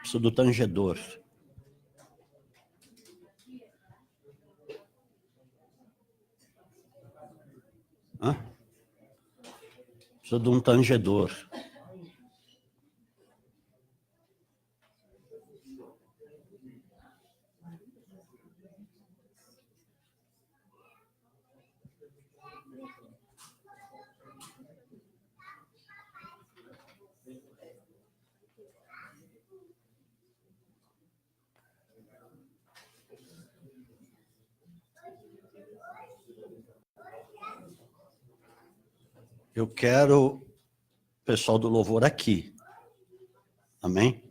Preciso do tangedor. Hã? Preciso de um tangedor. Eu quero o pessoal do louvor aqui. Amém?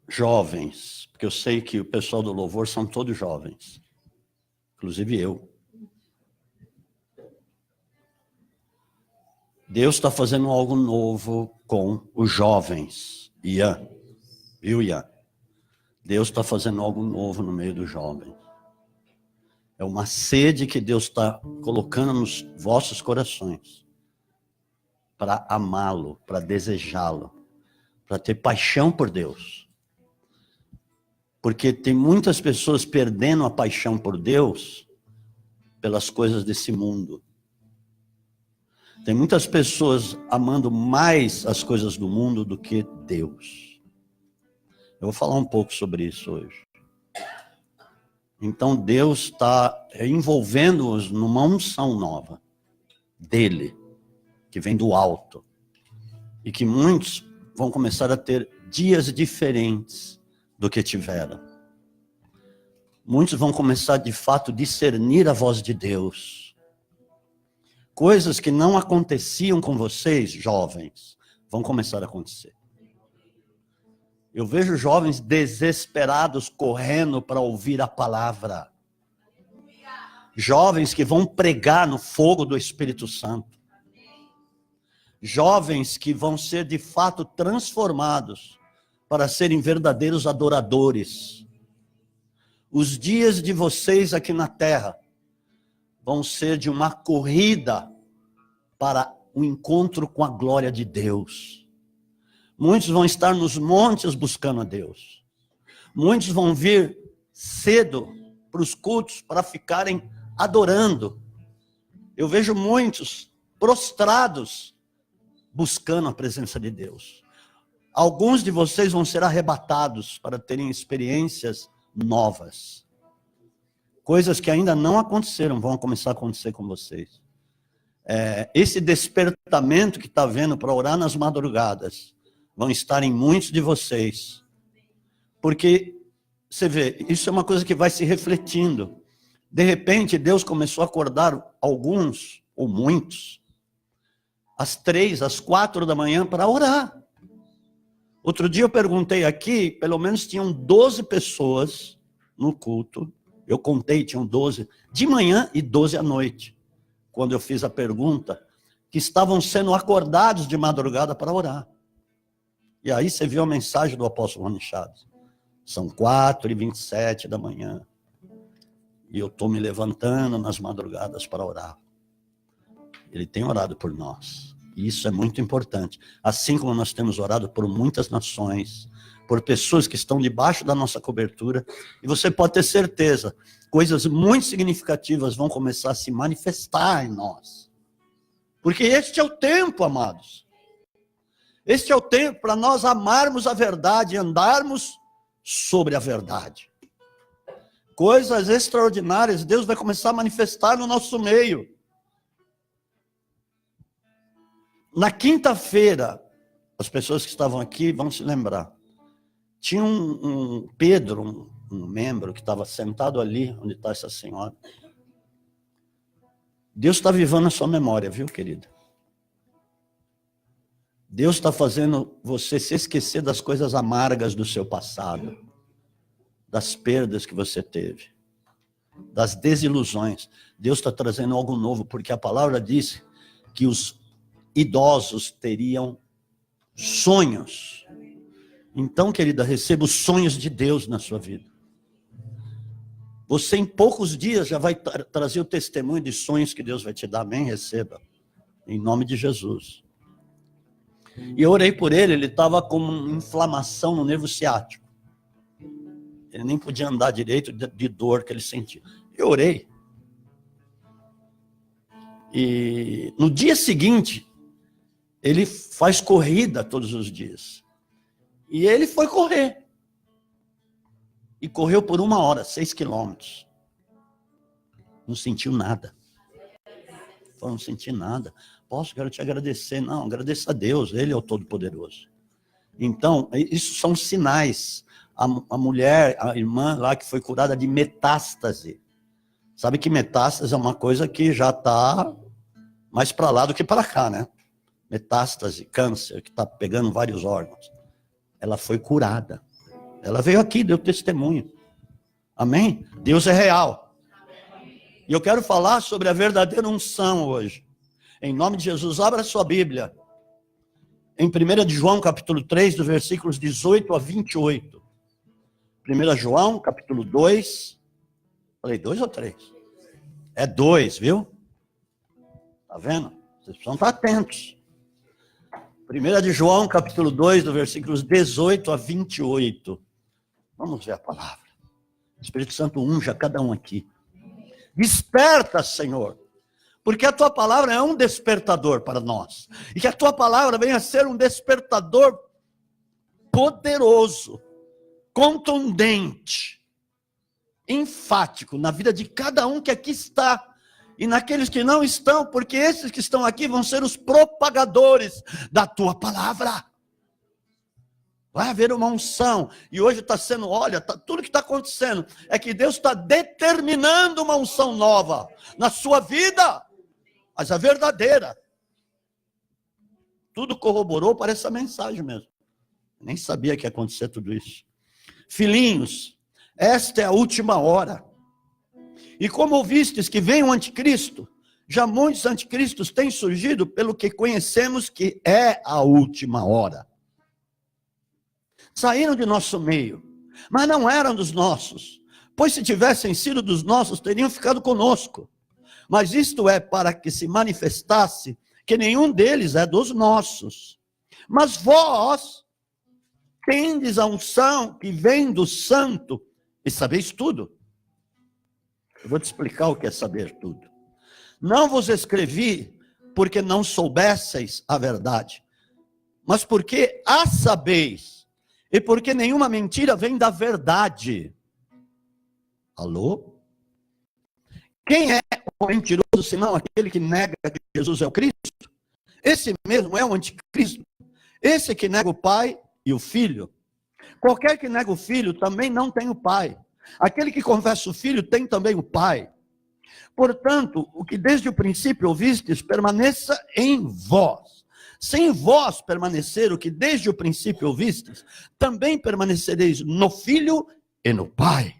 Jovens, porque eu sei que o pessoal do louvor são todos jovens. Inclusive eu. Deus está fazendo algo novo com os jovens. Ian. Viu, Ian? Deus está fazendo algo novo no meio dos jovens. É uma sede que Deus está colocando nos vossos corações. Para amá-lo, para desejá-lo. Para ter paixão por Deus. Porque tem muitas pessoas perdendo a paixão por Deus pelas coisas desse mundo. Tem muitas pessoas amando mais as coisas do mundo do que Deus. Eu vou falar um pouco sobre isso hoje. Então Deus está envolvendo-os numa unção nova dele, que vem do alto. E que muitos vão começar a ter dias diferentes do que tiveram. Muitos vão começar de fato a discernir a voz de Deus. Coisas que não aconteciam com vocês, jovens, vão começar a acontecer. Eu vejo jovens desesperados correndo para ouvir a palavra. Jovens que vão pregar no fogo do Espírito Santo. Jovens que vão ser de fato transformados para serem verdadeiros adoradores. Os dias de vocês aqui na terra vão ser de uma corrida para o encontro com a glória de Deus. Muitos vão estar nos montes buscando a Deus. Muitos vão vir cedo para os cultos para ficarem adorando. Eu vejo muitos prostrados buscando a presença de Deus. Alguns de vocês vão ser arrebatados para terem experiências novas. Coisas que ainda não aconteceram vão começar a acontecer com vocês. Esse despertamento que está vendo para orar nas madrugadas vão estar em muitos de vocês. Porque, você vê, isso é uma coisa que vai se refletindo. De repente, Deus começou a acordar alguns, ou muitos, às 3, às 4 da manhã para orar. Outro dia eu perguntei aqui, pelo menos tinham 12 pessoas no culto. Eu contei, tinham 12 de manhã e 12 à noite. Quando eu fiz a pergunta, que estavam sendo acordados de madrugada para orar. E aí você viu a mensagem do apóstolo Rony Chaves. São 4h27 da manhã. E eu estou me levantando nas madrugadas para orar. Ele tem orado por nós. E isso é muito importante. Assim como nós temos orado por muitas nações, por pessoas que estão debaixo da nossa cobertura. E você pode ter certeza, coisas muito significativas vão começar a se manifestar em nós. Porque este é o tempo, amados. Este é o tempo para nós amarmos a verdade e andarmos sobre a verdade. Coisas extraordinárias Deus vai começar a manifestar no nosso meio. Na quinta-feira, as pessoas que estavam aqui vão se lembrar. Tinha um Pedro, um membro que estava sentado ali, onde está essa senhora. Deus está avivando a sua memória, viu, querida? Deus está fazendo você se esquecer das coisas amargas do seu passado, das perdas que você teve, das desilusões. Deus está trazendo algo novo, porque a palavra diz que os idosos teriam sonhos. Então, querida, receba os sonhos de Deus na sua vida. Você em poucos dias já vai trazer o testemunho de sonhos que Deus vai te dar. Amém? Receba. Em nome de Jesus. E eu orei por ele, ele estava com inflamação no nervo ciático. Ele nem podia andar direito de dor que ele sentia. Eu orei. E no dia seguinte, ele faz corrida todos os dias. E ele foi correr. E correu por 1 hora, 6 quilômetros. Não sentiu nada. Não senti nada. Quero te agradecer. Não, agradeça a Deus, Ele é o Todo-Poderoso. Então, isso são sinais. A mulher, a irmã lá que foi curada de metástase. Sabe que metástase é uma coisa que já está mais para lá do que para cá, né? Metástase, câncer, que está pegando vários órgãos. Ela foi curada. Ela veio aqui, deu testemunho. Amém? Deus é real. E eu quero falar sobre a verdadeira unção hoje. Em nome de Jesus, abra sua Bíblia. Em 1 de João, capítulo 3, dos versículos 18 a 28. 1 João, capítulo 2. Falei 2 ou 3? É 2, viu? Tá vendo? Vocês precisam estar atentos. 1 de João, capítulo 2, dos versículos 18 a 28. Vamos ver a palavra. O Espírito Santo unja cada um aqui. Desperta, Senhor, porque a tua palavra é um despertador para nós. E que a tua palavra venha a ser um despertador poderoso, contundente, enfático na vida de cada um que aqui está e naqueles que não estão, porque esses que estão aqui vão ser os propagadores da tua palavra. Vai haver uma unção, e hoje está sendo, olha, tudo que está acontecendo é que Deus está determinando uma unção nova na sua vida, mas a verdadeira. Tudo corroborou para essa mensagem mesmo. Nem sabia que ia acontecer tudo isso. Filhinhos, esta é a última hora. E como ouvistes que vem o anticristo, já muitos anticristos têm surgido pelo que conhecemos que é a última hora. Saíram de nosso meio, mas não eram dos nossos, pois se tivessem sido dos nossos, teriam ficado conosco. Mas isto é para que se manifestasse que nenhum deles é dos nossos. Mas vós tendes a unção que vem do Santo e sabeis tudo. Eu vou te explicar o que é saber tudo. Não vos escrevi porque não soubesseis a verdade, mas porque a sabeis. E porque nenhuma mentira vem da verdade. Alô? Quem é o mentiroso, senão aquele que nega que Jesus é o Cristo? Esse mesmo é o anticristo. Esse que nega o Pai e o Filho. Qualquer que nega o Filho também não tem o Pai. Aquele que confessa o Filho tem também o Pai. Portanto, o que desde o princípio ouvistes, permaneça em vós. Se em vós permanecer o que desde o princípio ouvistes, também permanecereis no Filho e no Pai.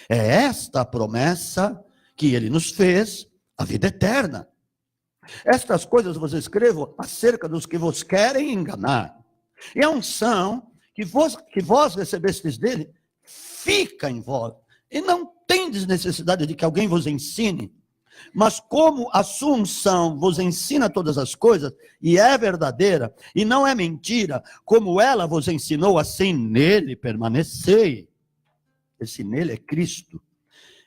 É esta a promessa que ele nos fez, a vida eterna. Estas coisas vos escrevo acerca dos que vos querem enganar. E a unção que vós recebestes dele, fica em vós. E não tendes necessidade de que alguém vos ensine. Mas como a sua unção vos ensina todas as coisas, e é verdadeira, e não é mentira, como ela vos ensinou, assim nele permanecei. Esse nele é Cristo.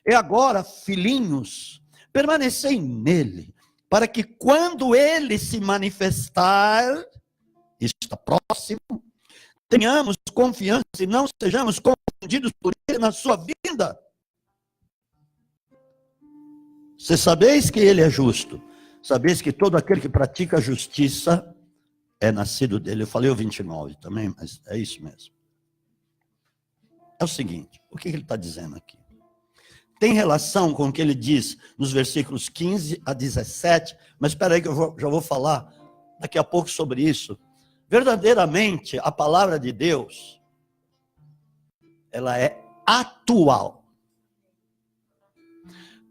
E agora, filhinhos, permanecei nele, para que quando ele se manifestar, está próximo, tenhamos confiança e não sejamos confundidos por ele na sua vida. Se sabeis que ele é justo, sabeis que todo aquele que pratica a justiça é nascido dele. Eu falei o 29 também, mas é isso mesmo. É o seguinte, o que ele está dizendo aqui? Tem relação com o que ele diz nos versículos 15 a 17, mas espera aí que eu já vou falar daqui a pouco sobre isso. Verdadeiramente, a palavra de Deus, ela é atual.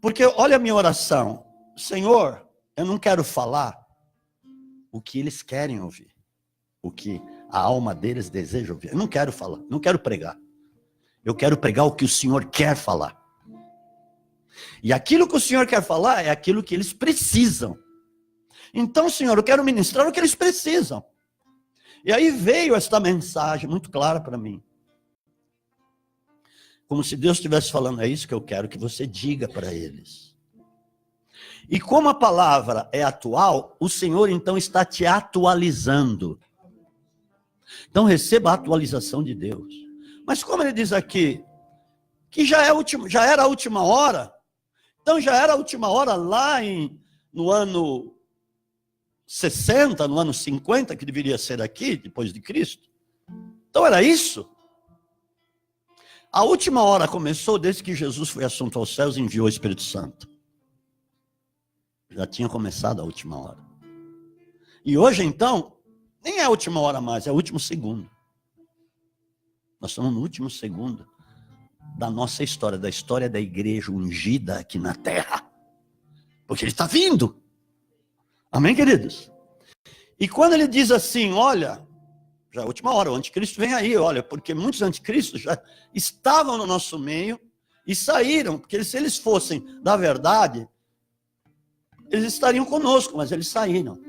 Porque olha a minha oração. Senhor, eu não quero falar o que eles querem ouvir. O que a alma deles deseja ouvir. Eu não quero falar, não quero pregar. Eu quero pregar o que o Senhor quer falar. E aquilo que o Senhor quer falar é aquilo que eles precisam. Então, Senhor, eu quero ministrar o que eles precisam. E aí veio esta mensagem muito clara para mim. Como se Deus estivesse falando, é isso que eu quero que você diga para eles. E como a palavra é atual, o Senhor então está te atualizando. Então receba a atualização de Deus. Mas como ele diz aqui, que já era a última hora, então já era a última hora lá no ano 60, no ano 50, que deveria ser aqui, depois de Cristo. Então era isso. A última hora começou desde que Jesus foi assunto aos céus e enviou o Espírito Santo. Já tinha começado a última hora. E hoje, então, nem é a última hora mais, é o último segundo. Nós estamos no último segundo da nossa história, da história da igreja ungida aqui na terra. Porque ele está vindo. Amém, queridos? E quando ele diz assim, olha, já é a última hora, o anticristo vem aí, olha, porque muitos anticristos já estavam no nosso meio e saíram, porque se eles fossem da verdade, eles estariam conosco, mas eles saíram.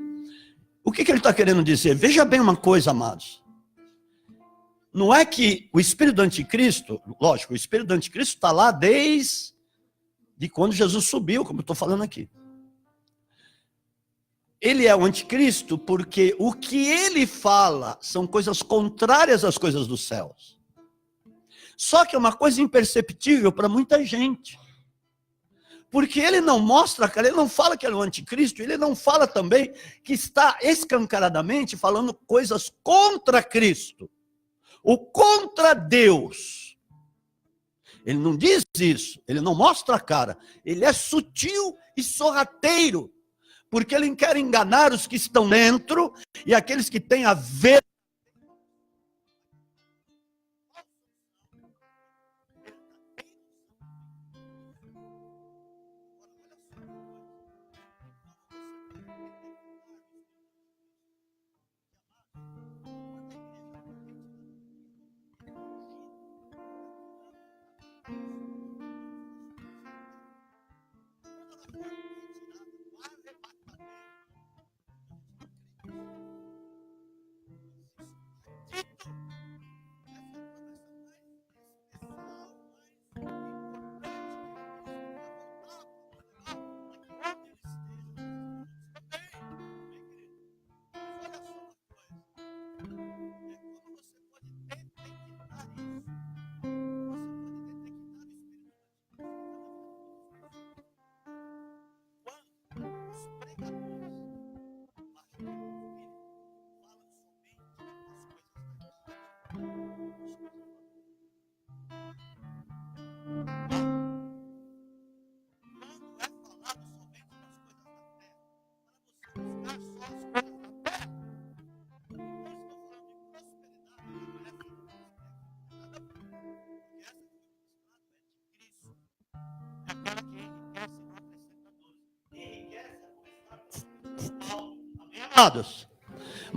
O que ele está querendo dizer? Veja bem uma coisa, amados. Não é que o espírito do anticristo, lógico, o espírito do anticristo está lá desde quando Jesus subiu, como eu estou falando aqui. Ele é o anticristo porque o que ele fala são coisas contrárias às coisas dos céus. Só que é uma coisa imperceptível para muita gente. Porque ele não mostra, cara, ele não fala que ele é o anticristo, ele não fala também que está escancaradamente falando coisas contra Cristo. Ou contra Deus. Ele não diz isso, ele não mostra a cara. Ele é sutil e sorrateiro. Porque ele quer enganar os que estão dentro e aqueles que têm a ver.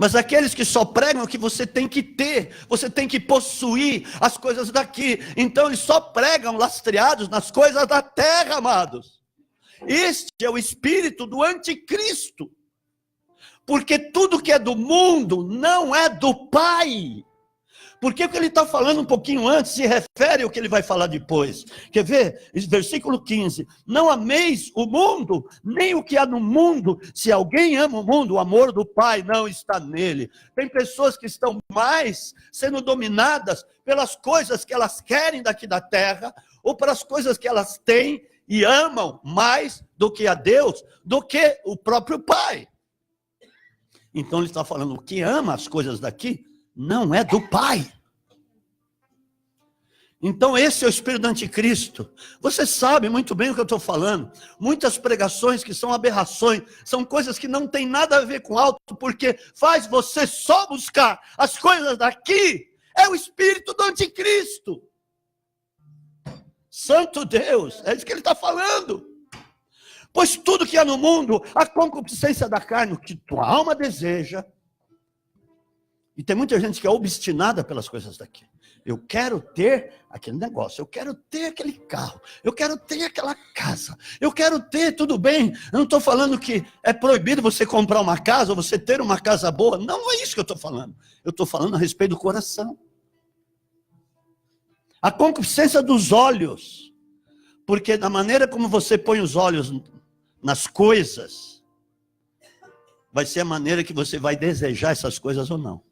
Mas aqueles que só pregam que você tem que ter, você tem que possuir as coisas daqui. Então eles só pregam lastreados nas coisas da terra, amados. Este é o espírito do anticristo. Porque tudo que é do mundo não é do Pai. Porque o que ele está falando um pouquinho antes se refere ao que ele vai falar depois. Quer ver? Versículo 15. Não ameis o mundo, nem o que há no mundo. Se alguém ama o mundo, o amor do Pai não está nele. Tem pessoas que estão mais sendo dominadas pelas coisas que elas querem daqui da terra, ou pelas coisas que elas têm e amam mais do que a Deus, do que o próprio Pai. Então ele está falando, o que ama as coisas daqui, não é do Pai. Então esse é o espírito do anticristo. Você sabe muito bem o que eu estou falando. Muitas pregações que são aberrações, são coisas que não tem nada a ver com alto, porque faz você só buscar as coisas daqui. É o espírito do anticristo. Santo Deus, é isso que ele está falando. Pois tudo que há no mundo, a concupiscência da carne, o que tua alma deseja. E tem muita gente que é obstinada pelas coisas daqui. Eu quero ter aquele negócio, eu quero ter aquele carro, eu quero ter aquela casa, eu quero ter, tudo bem. Eu não estou falando que é proibido você comprar uma casa, ou você ter uma casa boa. Não é isso que eu estou falando. Eu estou falando a respeito do coração. A concupiscência dos olhos. Porque da maneira como você põe os olhos nas coisas, vai ser a maneira que você vai desejar essas coisas ou não.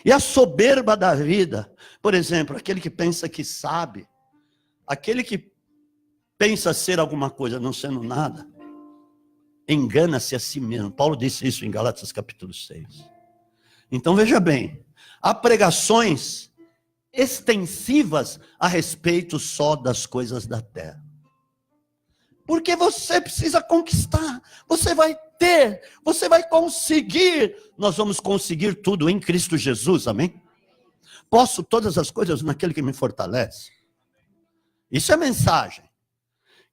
E a soberba da vida, por exemplo, aquele que pensa que sabe, aquele que pensa ser alguma coisa não sendo nada, engana-se a si mesmo. Paulo disse isso em Gálatas capítulo 6. Então veja bem, há pregações extensivas a respeito só das coisas da terra. Porque você precisa conquistar, você vai ter, você vai conseguir. Nós vamos conseguir tudo em Cristo Jesus, amém? Posso todas as coisas naquele que me fortalece. Isso é a mensagem.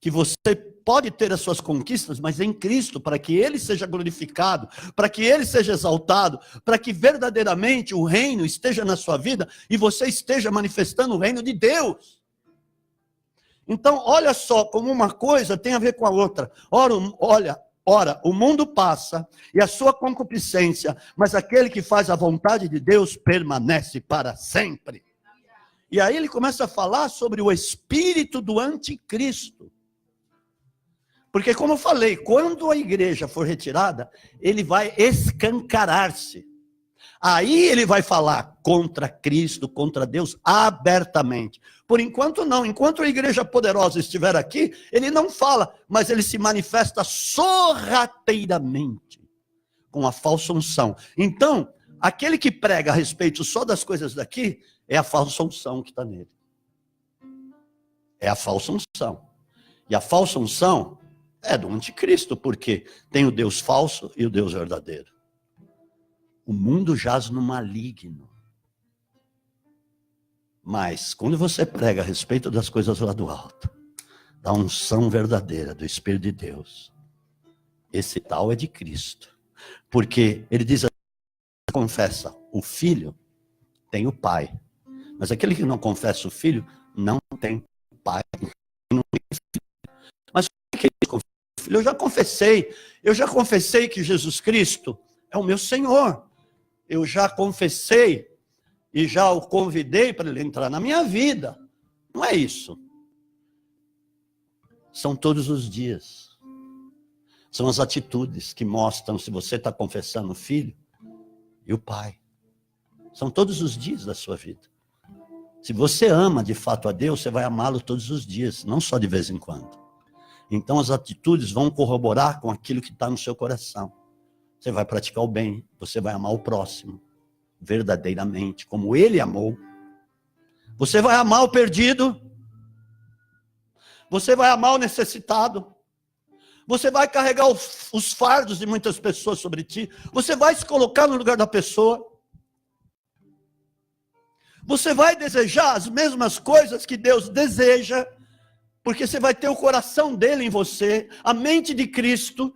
Que você pode ter as suas conquistas, mas em Cristo, para que Ele seja glorificado, para que Ele seja exaltado, para que verdadeiramente o reino esteja na sua vida e você esteja manifestando o reino de Deus. Então, olha só, como uma coisa tem a ver com a outra. Ora, o mundo passa e a sua concupiscência, mas aquele que faz a vontade de Deus permanece para sempre. E aí ele começa a falar sobre o espírito do anticristo. Porque, como eu falei, quando a igreja for retirada, ele vai escancarar-se. Aí ele vai falar contra Cristo, contra Deus, abertamente. Por enquanto não, enquanto a igreja poderosa estiver aqui, ele não fala, mas ele se manifesta sorrateiramente, com a falsa unção. Então, aquele que prega a respeito só das coisas daqui, é a falsa unção que está nele. É a falsa unção. E a falsa unção é do anticristo, porque tem o Deus falso e o Deus verdadeiro. O mundo jaz no maligno. Mas, quando você prega a respeito das coisas lá do alto, da unção verdadeira do Espírito de Deus, esse tal é de Cristo. Porque ele diz assim, confessa o Filho, tem o Pai. Mas aquele que não confessa o Filho, não tem Pai. Não tem filho. Mas o que é confessar o Filho? Eu já confessei que Jesus Cristo é o meu Senhor. Eu já confessei e já o convidei para ele entrar na minha vida. Não é isso. São todos os dias. São as atitudes que mostram se você está confessando o Filho e o Pai. São todos os dias da sua vida. Se você ama de fato a Deus, você vai amá-lo todos os dias, não só de vez em quando. Então as atitudes vão corroborar com aquilo que está no seu coração. Você vai praticar o bem, você vai amar o próximo, verdadeiramente, como ele amou. Você vai amar o perdido, você vai amar o necessitado, você vai carregar os fardos de muitas pessoas sobre ti, você vai se colocar no lugar da pessoa, você vai desejar as mesmas coisas que Deus deseja, porque você vai ter o coração dele em você, a mente de Cristo.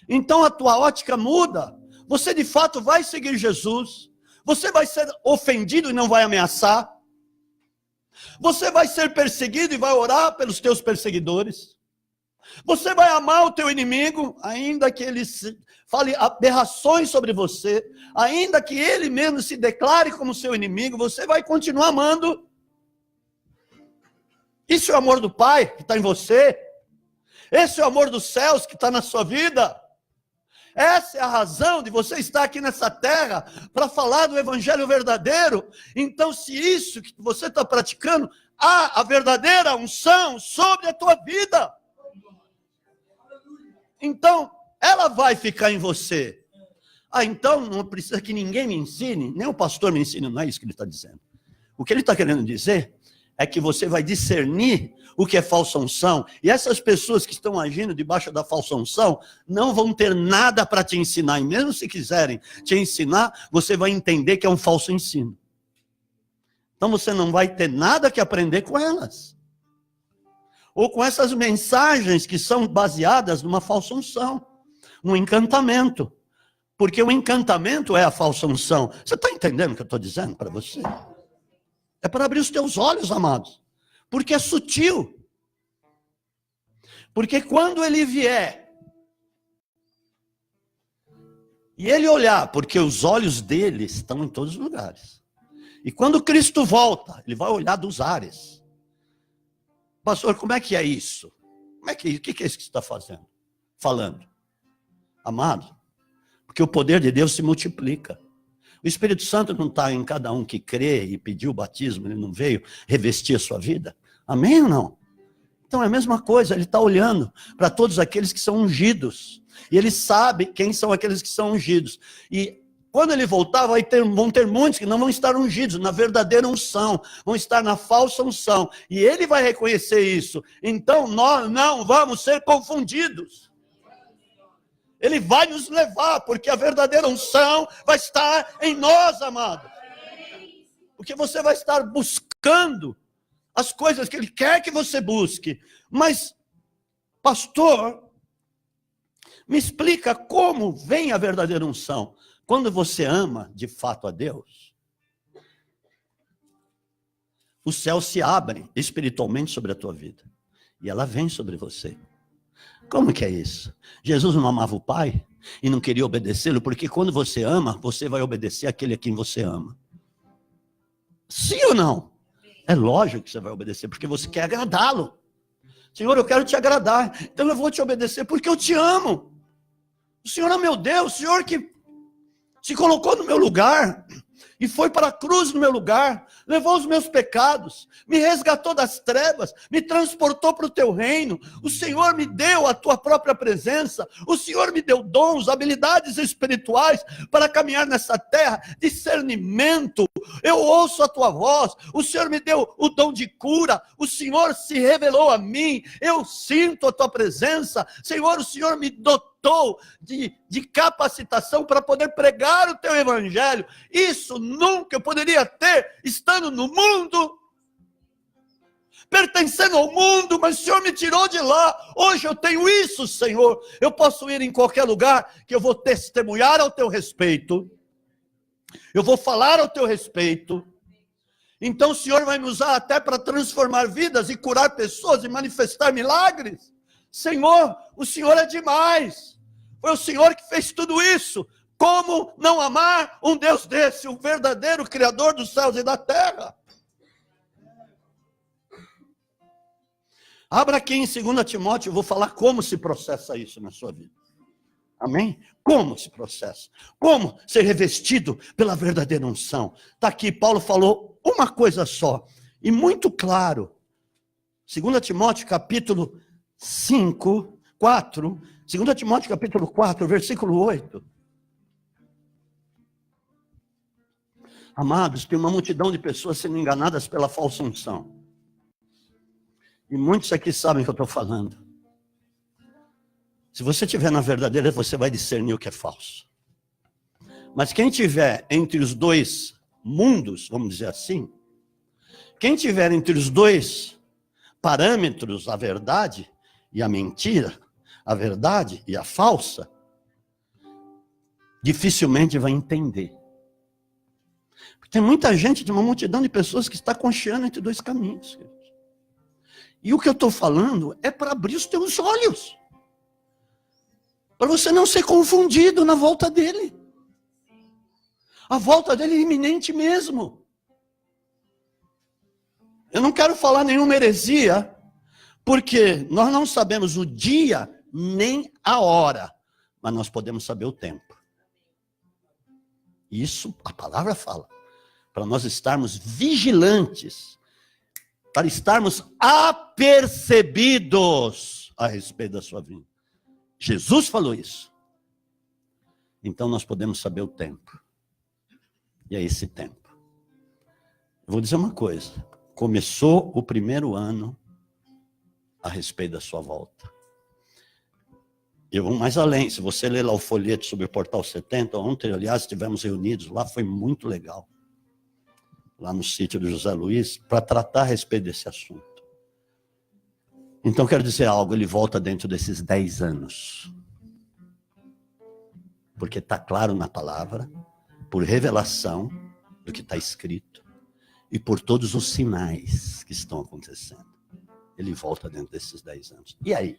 Então a tua ótica muda, você de fato vai seguir Jesus, você vai ser ofendido e não vai ameaçar, você vai ser perseguido e vai orar pelos teus perseguidores, você vai amar o teu inimigo, ainda que ele fale aberrações sobre você, ainda que ele mesmo se declare como seu inimigo, você vai continuar amando. Isso é o amor do Pai que está em você, esse é o amor dos céus que está na sua vida. Essa é a razão de você estar aqui nessa terra, para falar do evangelho verdadeiro. Então, se isso que você está praticando, há a verdadeira unção sobre a tua vida. Então, ela vai ficar em você. Então não precisa que ninguém me ensine, nem o pastor me ensine, não é isso que ele está dizendo. O que ele está querendo dizer é que você vai discernir o que é falsa unção, e essas pessoas que estão agindo debaixo da falsa unção não vão ter nada para te ensinar, e mesmo se quiserem te ensinar, você vai entender que é um falso ensino. Então você não vai ter nada que aprender com elas, ou com essas mensagens que são baseadas numa falsa unção, num encantamento. Porque o encantamento é a falsa unção. Você está entendendo o que eu estou dizendo para você? É para abrir os teus olhos, amados. Porque é sutil. Porque quando ele vier, e ele olhar, porque os olhos dele estão em todos os lugares. E quando Cristo volta, ele vai olhar dos ares. Pastor, como é que é isso? O que é isso que você está fazendo? Falando. Amado, porque o poder de Deus se multiplica. O Espírito Santo não está em cada um que crê e pediu o batismo, ele não veio revestir a sua vida. Amém ou não? Então é a mesma coisa, ele está olhando para todos aqueles que são ungidos. E ele sabe quem são aqueles que são ungidos. E quando ele voltar, vão ter muitos que não vão estar ungidos na verdadeira unção, vão estar na falsa unção. E ele vai reconhecer isso. Então nós não vamos ser confundidos. Ele vai nos levar, porque a verdadeira unção vai estar em nós, amados. Porque você vai estar buscando as coisas que ele quer que você busque. Mas, pastor, me explica como vem a verdadeira unção. Quando você ama de fato a Deus, os céus se abrem espiritualmente sobre a tua vida. E ela vem sobre você. Como que é isso? Jesus não amava o Pai e não queria obedecê-lo, porque quando você ama, você vai obedecer aquele a quem você ama. Sim ou não? É lógico que você vai obedecer, porque você quer agradá-lo. Senhor, eu quero te agradar, então eu vou te obedecer porque eu te amo. O Senhor é meu Deus, o Senhor que se colocou no meu lugar e foi para a cruz no meu lugar, levou os meus pecados, me resgatou das trevas, me transportou para o teu reino. O Senhor me deu a tua própria presença, o Senhor me deu dons, habilidades espirituais para caminhar nessa terra, discernimento. Eu ouço a tua voz, o Senhor me deu o dom de cura, o Senhor se revelou a mim, eu sinto a tua presença. Senhor, o Senhor me dotou de capacitação para poder pregar o teu evangelho. Isso nunca eu poderia ter estando no mundo, pertencendo ao mundo, mas o Senhor me tirou de lá. Hoje eu tenho isso, Senhor. Eu posso ir em qualquer lugar que eu vou testemunhar ao teu respeito. Eu vou falar ao teu respeito. Então o Senhor vai me usar até para transformar vidas e curar pessoas e manifestar milagres. Senhor, o Senhor é demais. Foi o Senhor que fez tudo isso. Como não amar um Deus desse, o verdadeiro Criador dos céus e da terra? Abra aqui em 2 Timóteo, eu vou falar como se processa isso na sua vida. Amém? Como se processa? Como ser revestido pela verdadeira unção? Está aqui, Paulo falou uma coisa só, e muito claro. 2 Timóteo capítulo 5, 4, 2 Timóteo capítulo 4, versículo 8. Amados, tem uma multidão de pessoas sendo enganadas pela falsa unção. E muitos aqui sabem o que eu estou falando. Se você estiver na verdadeira, você vai discernir o que é falso. Mas quem estiver entre os dois mundos, vamos dizer assim, quem estiver entre os dois parâmetros, a verdade e a mentira, a verdade e a falsa, dificilmente vai entender. Tem muita gente, tem uma multidão de pessoas que está concheando entre dois caminhos. E o que eu estou falando é para abrir os teus olhos. Para você não ser confundido na volta dele. A volta dele é iminente mesmo. Eu não quero falar nenhuma heresia, porque nós não sabemos o dia nem a hora, mas nós podemos saber o tempo. Isso a palavra fala. Para nós estarmos vigilantes, para estarmos apercebidos a respeito da sua vinda. Jesus falou isso. Então nós podemos saber o tempo. E é esse tempo. Eu vou dizer uma coisa. Começou o primeiro ano a respeito da sua volta. Eu vou mais além. Se você ler lá o folheto sobre o Portal 70, ontem, aliás, estivemos reunidos lá, foi muito legal. Lá no sítio do José Luiz, para tratar a respeito desse assunto. Então, quero dizer algo, ele volta dentro desses 10 anos. Porque está claro na palavra, por revelação do que está escrito e por todos os sinais que estão acontecendo. Ele volta dentro desses 10 anos. E aí?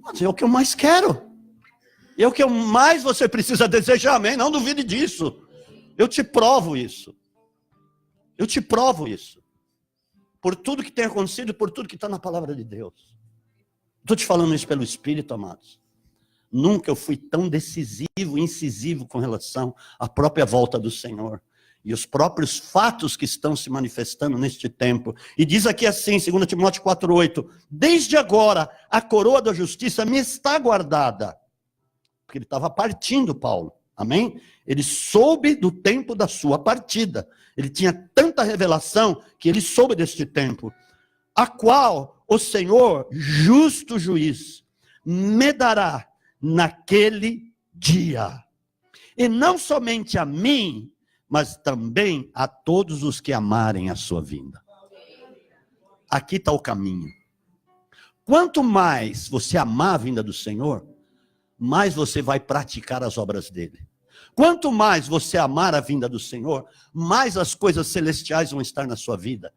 Mas é o que eu mais quero. É o que mais você precisa desejar, amém? Não duvide disso. Eu te provo isso. Eu te provo isso. Por tudo que tem acontecido e por tudo que está na palavra de Deus. Estou te falando isso pelo Espírito, amados. Nunca eu fui tão decisivo, incisivo com relação à própria volta do Senhor. E os próprios fatos que estão se manifestando neste tempo. E diz aqui assim, 2 Timóteo 4,8. Desde agora, a coroa da justiça me está guardada. Porque ele estava partindo, Paulo. Amém? Ele soube do tempo da sua partida. Ele tinha tanta revelação que ele soube deste tempo. A qual o Senhor, justo juiz, me dará naquele dia. E não somente a mim, mas também a todos os que amarem a sua vinda. Aqui está o caminho. Quanto mais você amar a vinda do Senhor, mais você vai praticar as obras dele. Quanto mais você amar a vinda do Senhor, mais as coisas celestiais vão estar na sua vida.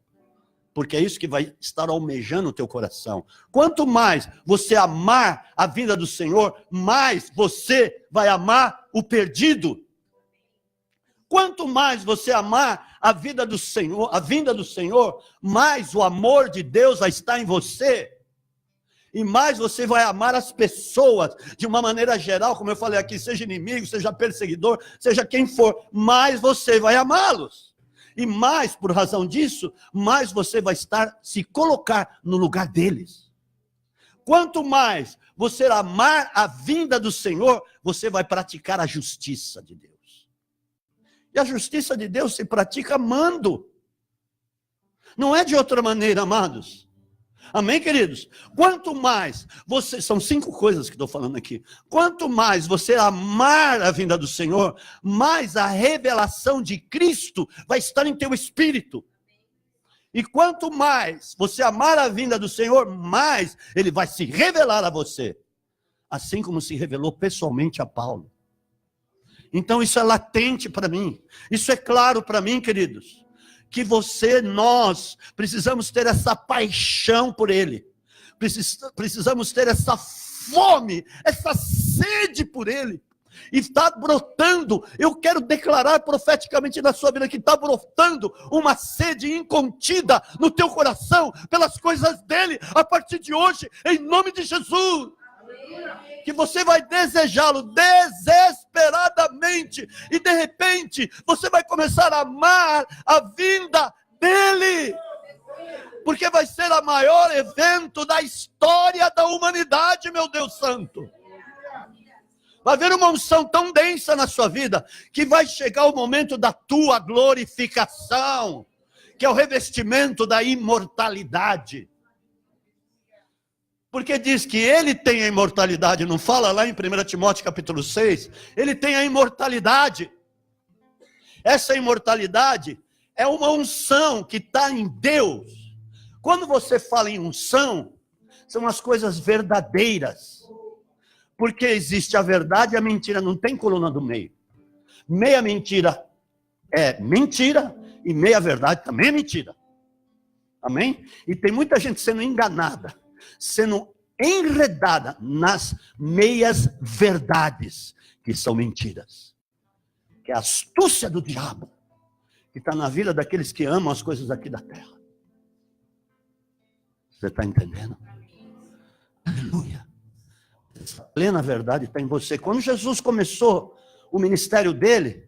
Porque é isso que vai estar almejando o teu coração. Quanto mais você amar a vinda do Senhor, mais você vai amar o perdido. Quanto mais você amar a vida do Senhor, a vinda do Senhor, mais o amor de Deus vai estar em você. E mais você vai amar as pessoas de uma maneira geral, como eu falei aqui, seja inimigo, seja perseguidor, seja quem for, mais você vai amá-los. E mais, por razão disso, mais você vai se colocar no lugar deles. Quanto mais você amar a vinda do Senhor, você vai praticar a justiça de Deus. E a justiça de Deus se pratica amando. Não é de outra maneira, amados. Amém, queridos? Quanto mais você... São 5 coisas que estou falando aqui. Quanto mais você amar a vinda do Senhor, mais a revelação de Cristo vai estar em teu espírito. E quanto mais você amar a vinda do Senhor, mais Ele vai se revelar a você. Assim como se revelou pessoalmente a Paulo. Então isso é latente para mim. Isso é claro para mim, queridos. Que nós precisamos ter essa paixão por Ele. Precisamos ter essa fome, essa sede por Ele. E está brotando, eu quero declarar profeticamente na sua vida que está brotando uma sede incontida no teu coração pelas coisas dele, a partir de hoje, em nome de Jesus. Que você vai desejá-lo desesperadamente e de repente você vai começar a amar a vinda dele. Porque vai ser o maior evento da história da humanidade, meu Deus santo. Vai haver uma unção tão densa na sua vida, que vai chegar o momento da tua glorificação, que é o revestimento da imortalidade. Porque diz que ele tem a imortalidade, não fala lá em 1 Timóteo capítulo 6? Ele tem a imortalidade. Essa imortalidade é uma unção que está em Deus. Quando você fala em unção, são as coisas verdadeiras. Porque existe a verdade e a mentira, não tem coluna do meio. Meia mentira é mentira e meia verdade também é mentira. Amém? E tem muita gente sendo enganada, sendo enredada nas meias verdades, que são mentiras. Que é a astúcia do diabo, que está na vida daqueles que amam as coisas aqui da terra. Você está entendendo? Aleluia. Essa plena verdade está em você. Quando Jesus começou o ministério dele,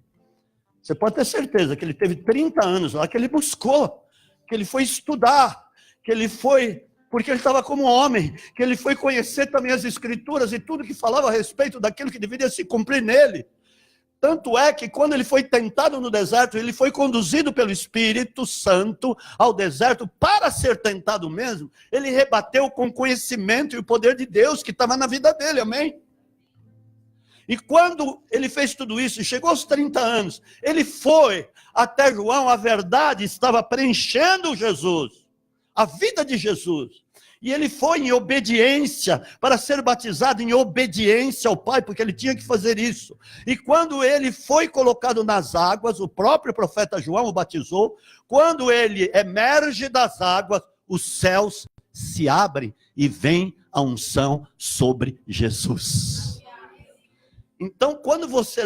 você pode ter certeza que ele teve 30 anos lá, que ele buscou, que ele foi estudar, que ele foi, porque ele estava como homem, que ele foi conhecer também as escrituras e tudo que falava a respeito daquilo que deveria se cumprir nele. Tanto é que quando ele foi tentado no deserto, ele foi conduzido pelo Espírito Santo ao deserto para ser tentado mesmo. Ele rebateu com o conhecimento e o poder de Deus que estava na vida dele, amém? E quando ele fez tudo isso, e chegou aos 30 anos, ele foi até João, a verdade estava preenchendo Jesus, a vida de Jesus. E ele foi em obediência, para ser batizado em obediência ao Pai, porque ele tinha que fazer isso. E quando ele foi colocado nas águas, o próprio profeta João o batizou, quando ele emerge das águas, os céus se abrem e vem a unção sobre Jesus. Então, quando você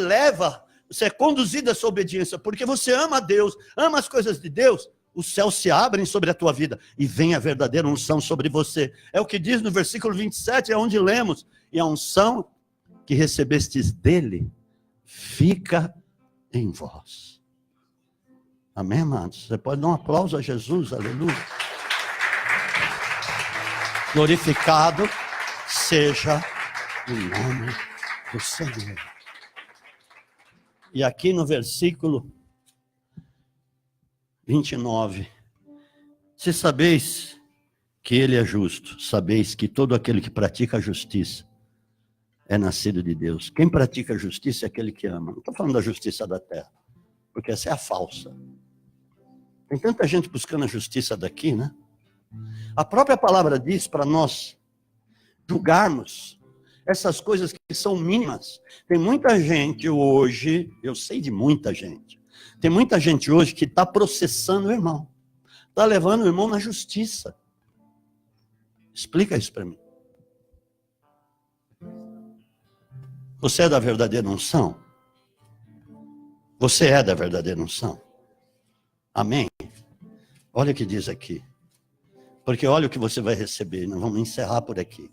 é conduzido a essa obediência, porque você ama a Deus, ama as coisas de Deus, os céus se abrem sobre a tua vida e vem a verdadeira unção sobre você. É o que diz no versículo 27, é onde lemos. E a unção que recebestes dele fica em vós. Amém, amados? Você pode dar um aplauso a Jesus, aleluia. Glorificado seja o nome do Senhor. E aqui no versículo 29, se sabeis que ele é justo, sabeis que todo aquele que pratica a justiça é nascido de Deus. Quem pratica a justiça é aquele que ama. Não estou falando da justiça da terra, porque essa é a falsa. Tem tanta gente buscando a justiça daqui, né? A própria palavra diz para nós julgarmos essas coisas que são mínimas. Tem muita gente hoje, eu sei de muita gente, tem muita gente hoje que está processando o irmão. Está levando o irmão na justiça. Explica isso para mim. Você é da verdadeira unção? Você é da verdadeira unção? Amém? Olha o que diz aqui. Porque olha o que você vai receber. Nós vamos encerrar por aqui.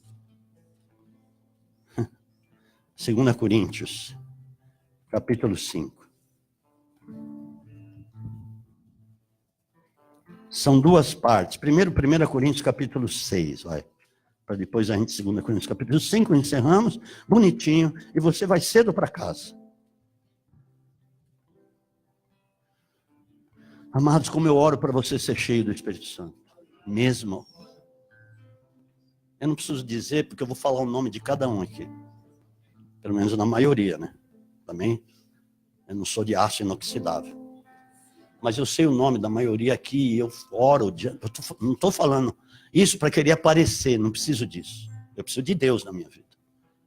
2 Coríntios, capítulo 5. São duas partes. Primeiro, 1 Coríntios, capítulo 6, vai. Para depois a gente, 2 Coríntios, capítulo 5, encerramos, bonitinho, e você vai cedo para casa. Amados, como eu oro para você ser cheio do Espírito Santo. Mesmo. Eu não preciso dizer, porque eu vou falar o nome de cada um aqui. Pelo menos na maioria, né? Também, eu não sou de aço inoxidável. Mas eu sei o nome da maioria aqui, e eu oro, não estou falando isso para querer aparecer, não preciso disso. Eu preciso de Deus na minha vida.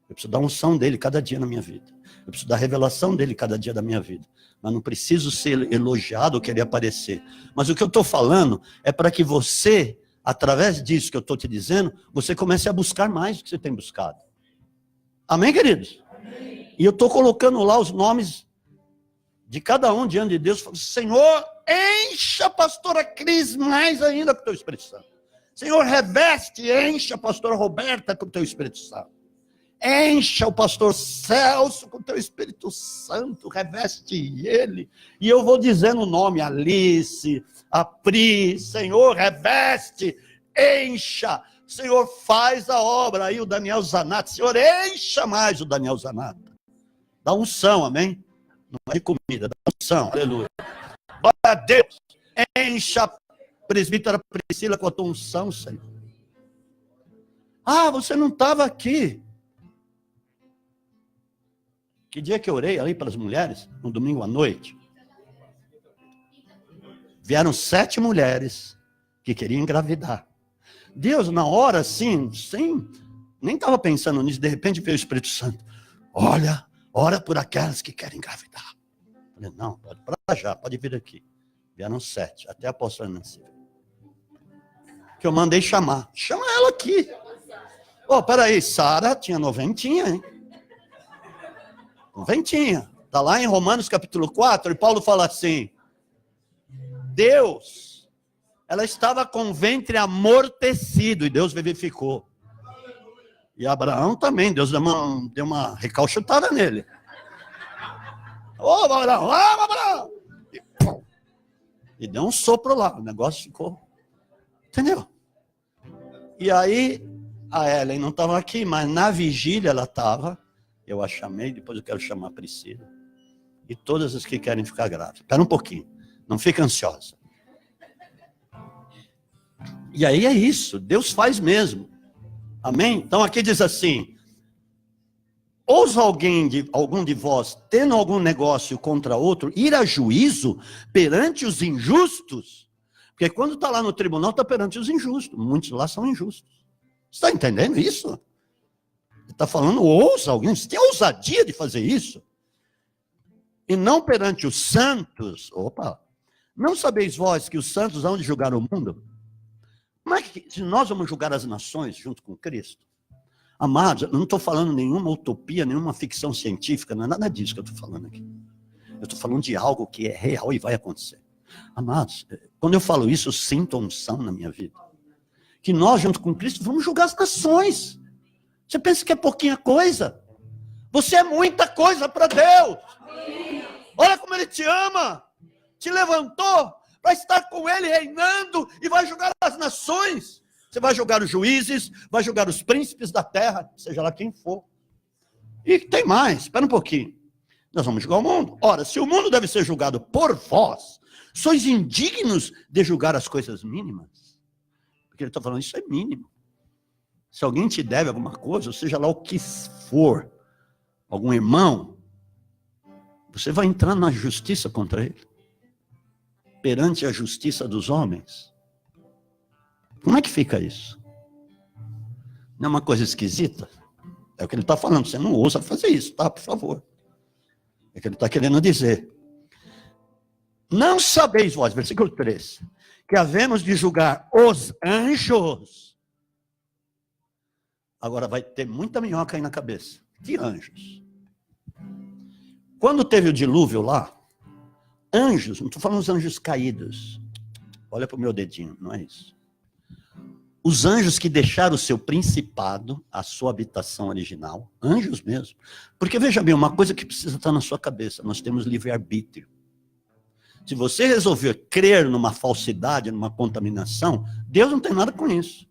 Eu preciso da unção dele cada dia na minha vida. Eu preciso da revelação dele cada dia da minha vida. Mas não preciso ser elogiado ou querer aparecer. Mas o que eu estou falando é para que você, através disso que eu estou te dizendo, você comece a buscar mais do que você tem buscado. Amém, queridos? Amém. E eu estou colocando lá os nomes de cada um diante de Deus, falando, Senhor, encha a pastora Cris mais ainda com o teu Espírito Santo. Senhor, reveste, encha a pastora Roberta com o teu Espírito Santo. Encha o pastor Celso com o teu Espírito Santo, reveste ele. E eu vou dizendo o nome, Alice, a Pri, Senhor, reveste, encha. Senhor, faz a obra. Aí o Daniel Zanata, Senhor, encha mais o Daniel Zanata. Dá unção, amém? Não é de comida, dá unção, aleluia. Glória a Deus, encha a presbítera Priscila com a tua unção, Senhor. Ah, você não estava aqui. Que dia que eu orei ali para as mulheres? No domingo à noite. Vieram 7 mulheres que queriam engravidar. Deus, na hora, assim, nem estava pensando nisso, de repente veio o Espírito Santo. Olha, ora por aquelas que querem engravidar. Eu falei, não, pode para já, pode vir aqui. Vieram 7, até a apóstola Nancy. Que eu mandei chamar. Chama ela aqui. Peraí, Sara tinha 90, hein? 90. Está lá em Romanos capítulo 4, e Paulo fala assim, Deus, ela estava com o ventre amortecido, e Deus vivificou. E Abraão também, Deus deu uma recalchutada nele. Abraão! E deu um sopro lá, o negócio ficou. Entendeu? E aí, a Ellen não estava aqui, mas na vigília ela estava. Eu a chamei, depois eu quero chamar a Priscila. E todas as que querem ficar grávidas. Espera um pouquinho, não fica ansiosa. E aí é isso, Deus faz mesmo. Amém? Então aqui diz assim, ousa algum de vós, tendo algum negócio contra outro, ir a juízo perante os injustos? Porque quando está lá no tribunal, está perante os injustos. Muitos lá são injustos. Você está entendendo isso? Ele está falando, ouça alguém, você tem a ousadia de fazer isso? E não perante os santos. Opa! Não sabeis vós que os santos hão de julgar o mundo? Como é que, se nós vamos julgar as nações junto com Cristo? Amados, eu não estou falando nenhuma utopia, nenhuma ficção científica, não é nada disso que eu estou falando aqui. Eu estou falando de algo que é real e vai acontecer. Amados, quando eu falo isso, eu sinto a unção na minha vida. Que nós, junto com Cristo, vamos julgar as nações. Você pensa que é pouquinha coisa? Você é muita coisa para Deus. Olha como Ele te ama. Te levantou para estar com Ele reinando e vai julgar as nações. Você vai julgar os juízes, vai julgar os príncipes da terra, seja lá quem for. E tem mais, espera um pouquinho. Nós vamos julgar o mundo. Ora, se o mundo deve ser julgado por vós, sois indignos de julgar as coisas mínimas. Porque ele está falando, isso é mínimo. Se alguém te deve alguma coisa, ou seja lá o que for, algum irmão, você vai entrar na justiça contra ele. Perante a justiça dos homens. Como é que fica isso? Não é uma coisa esquisita? É o que ele está falando, você não ousa fazer isso, tá? Por favor. É o que ele está querendo dizer. Não sabeis vós, versículo 3, que havemos de julgar os anjos. Agora vai ter muita minhoca aí na cabeça. Que anjos? Quando teve o dilúvio lá, anjos, não estou falando dos anjos caídos. Olha para o meu dedinho, não é isso. Os anjos que deixaram o seu principado, a sua habitação original, anjos mesmo. Porque veja bem, uma coisa que precisa estar na sua cabeça, nós temos livre-arbítrio. Se você resolver crer numa falsidade, numa contaminação, Deus não tem nada com isso.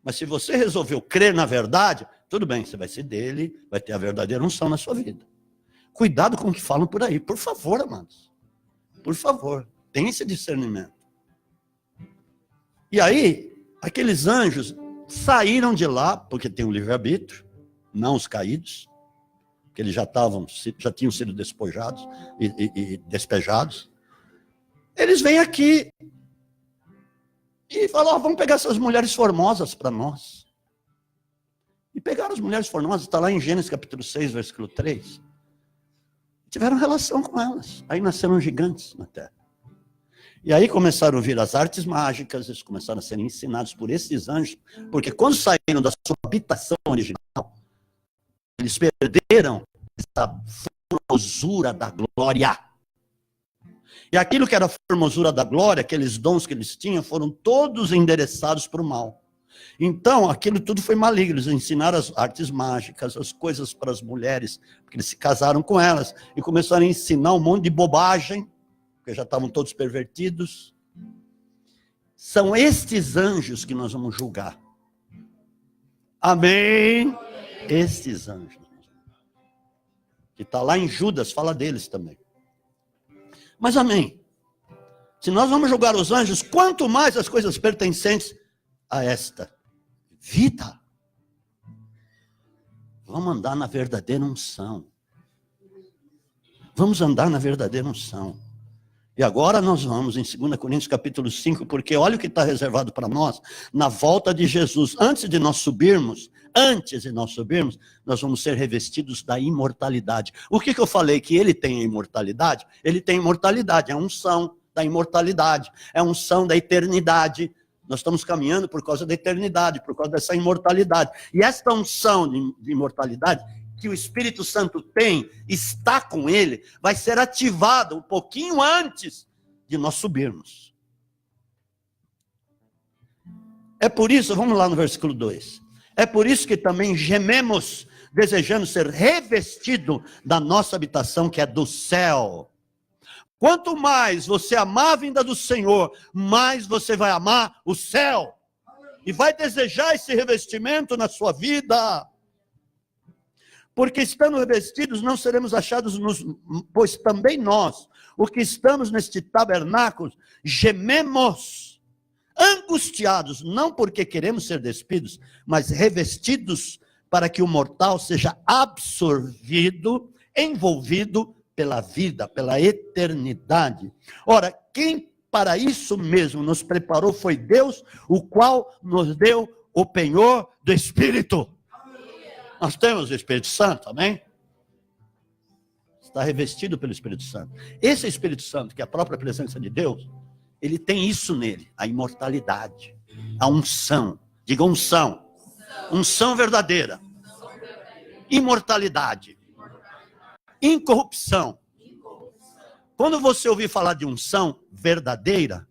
Mas se você resolveu crer na verdade, tudo bem, você vai ser dele, vai ter a verdadeira unção na sua vida. Cuidado com o que falam por aí, por favor, amados. Por favor, tenha esse discernimento. E aí, aqueles anjos saíram de lá, porque tem o livre-arbítrio, não os caídos, que eles já tinham sido despojados e despejados. Eles vêm aqui e falam, vamos pegar essas mulheres formosas para nós. E pegaram as mulheres formosas, está lá em Gênesis capítulo 6, versículo 3. Tiveram relação com elas. Aí nasceram gigantes na terra. E aí começaram a vir as artes mágicas, eles começaram a ser ensinados por esses anjos, porque quando saíram da sua habitação original, eles perderam essa formosura da glória. E aquilo que era a formosura da glória, aqueles dons que eles tinham, foram todos endereçados para o mal. Então, aquilo tudo foi maligno. Eles ensinaram as artes mágicas, as coisas para as mulheres, porque eles se casaram com elas, e começaram a ensinar um monte de bobagem, porque já estavam todos pervertidos. São estes anjos que nós vamos julgar. Amém? Estes anjos. Que está lá em Judas, fala deles também. Mas amém. Se nós vamos julgar os anjos, quanto mais as coisas pertencentes a esta vida. Vamos andar na verdadeira unção. Vamos andar na verdadeira unção. E agora nós vamos em 2 Coríntios capítulo 5, porque olha o que está reservado para nós, na volta de Jesus. Antes de nós subirmos, nós vamos ser revestidos da imortalidade. O que eu falei? Que ele tem a imortalidade? Ele tem imortalidade, é a unção da imortalidade, é a unção da eternidade. Nós estamos caminhando por causa da eternidade, por causa dessa imortalidade. E esta unção de imortalidade que o Espírito Santo tem, está com ele, vai ser ativada um pouquinho antes de nós subirmos. É por isso, vamos lá no versículo 2. É por isso que também gememos, desejando ser revestido da nossa habitação, que é do céu. Quanto mais você amar a vinda do Senhor, mais você vai amar o céu. E vai desejar esse revestimento na sua vida. Porque estando revestidos, não seremos achados, pois também nós, o que estamos neste tabernáculo, gememos, angustiados, não porque queremos ser despidos, mas revestidos para que o mortal seja absorvido, envolvido pela vida, pela eternidade. Ora, quem para isso mesmo nos preparou foi Deus, o qual nos deu o penhor do Espírito. Nós temos o Espírito Santo, amém? Está revestido pelo Espírito Santo. Esse Espírito Santo, que é a própria presença de Deus, ele tem isso nele, a imortalidade, a unção. Diga unção. Unção verdadeira. Imortalidade. Incorrupção. Quando você ouvir falar de unção verdadeira,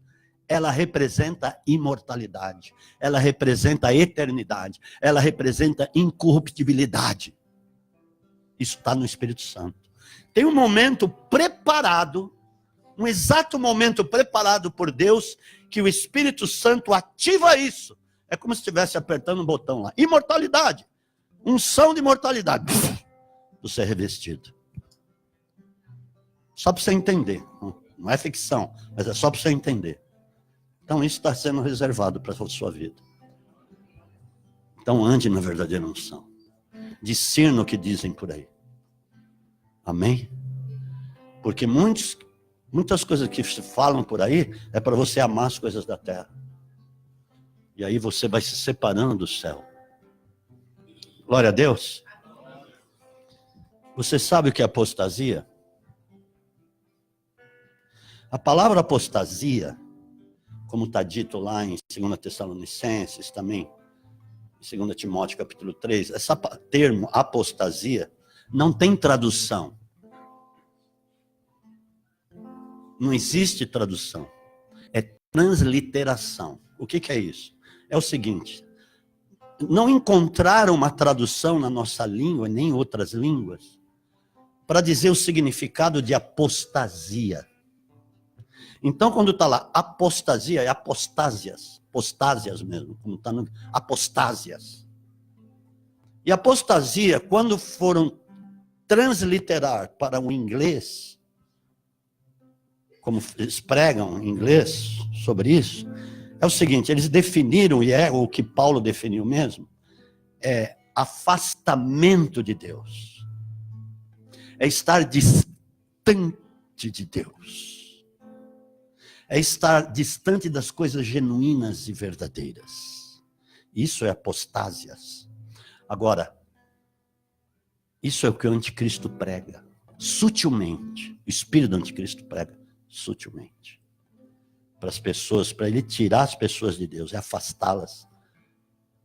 ela representa imortalidade, ela representa eternidade, ela representa incorruptibilidade. Isso está no Espírito Santo. Tem um momento preparado, um exato momento preparado por Deus, que o Espírito Santo ativa isso. É como se estivesse apertando um botão lá. Imortalidade, unção de imortalidade. Você é revestido. Só para você entender. Não é ficção, mas é só para você entender. Então isso está sendo reservado para a sua vida. Então ande na verdadeira unção. Discirna o que dizem por aí. Amém? Porque muitas coisas que se falam por aí é para você amar as coisas da terra. E aí você vai se separando do céu. Glória a Deus. Você sabe o que é apostasia? A palavra apostasia, como está dito lá em 2 Tessalonicenses, também, em 2 Timóteo capítulo 3, esse termo apostasia não tem tradução. Não existe tradução. É transliteração. O que é isso? É o seguinte, não encontraram uma tradução na nossa língua, nem em outras línguas, para dizer o significado de apostasia. Então, quando está lá apostasia, é apostásias mesmo, como está no apostásias. E apostasia, quando foram transliterar para o inglês, como eles pregam em inglês sobre isso, é o seguinte, eles definiram, e é o que Paulo definiu mesmo, é afastamento de Deus. É estar distante de Deus. É estar distante das coisas genuínas e verdadeiras. Isso é apostásias. Agora, isso é o que o anticristo prega, sutilmente. O espírito do anticristo prega, sutilmente. Para as pessoas, para ele tirar as pessoas de Deus, é afastá-las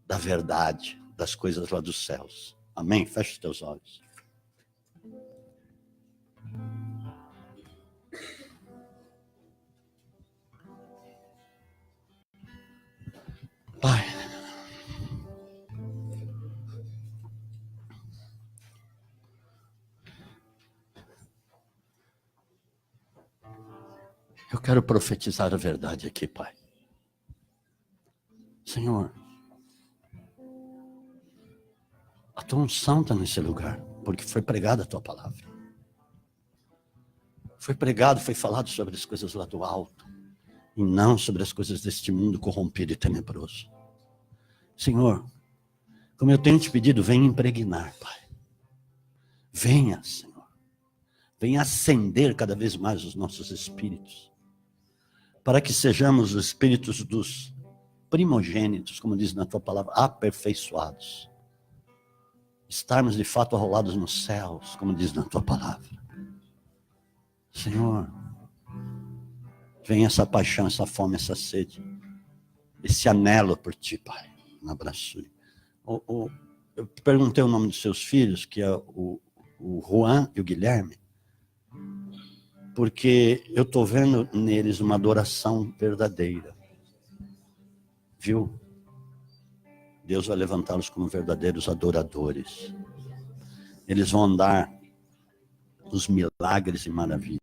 da verdade, das coisas lá dos céus. Amém? Feche os teus olhos. Pai, eu quero profetizar a verdade aqui, Pai. Senhor, a tua unção está nesse lugar, porque foi pregada a tua palavra. Foi pregado, foi falado sobre as coisas lá do alto, e não sobre as coisas deste mundo corrompido e tenebroso. Senhor, como eu tenho te pedido, venha impregnar, Pai. Venha, Senhor. Venha acender cada vez mais os nossos espíritos, para que sejamos os espíritos dos primogênitos, como diz na tua palavra, aperfeiçoados. Estarmos de fato arrolados nos céus, como diz na tua palavra. Senhor, vem essa paixão, essa fome, essa sede, esse anelo por ti, Pai. Um abraço. Eu perguntei o nome dos seus filhos, que é o Juan e o Guilherme, porque eu estou vendo neles uma adoração verdadeira. Viu? Deus vai levantá-los como verdadeiros adoradores. Eles vão andar nos milagres e maravilhas.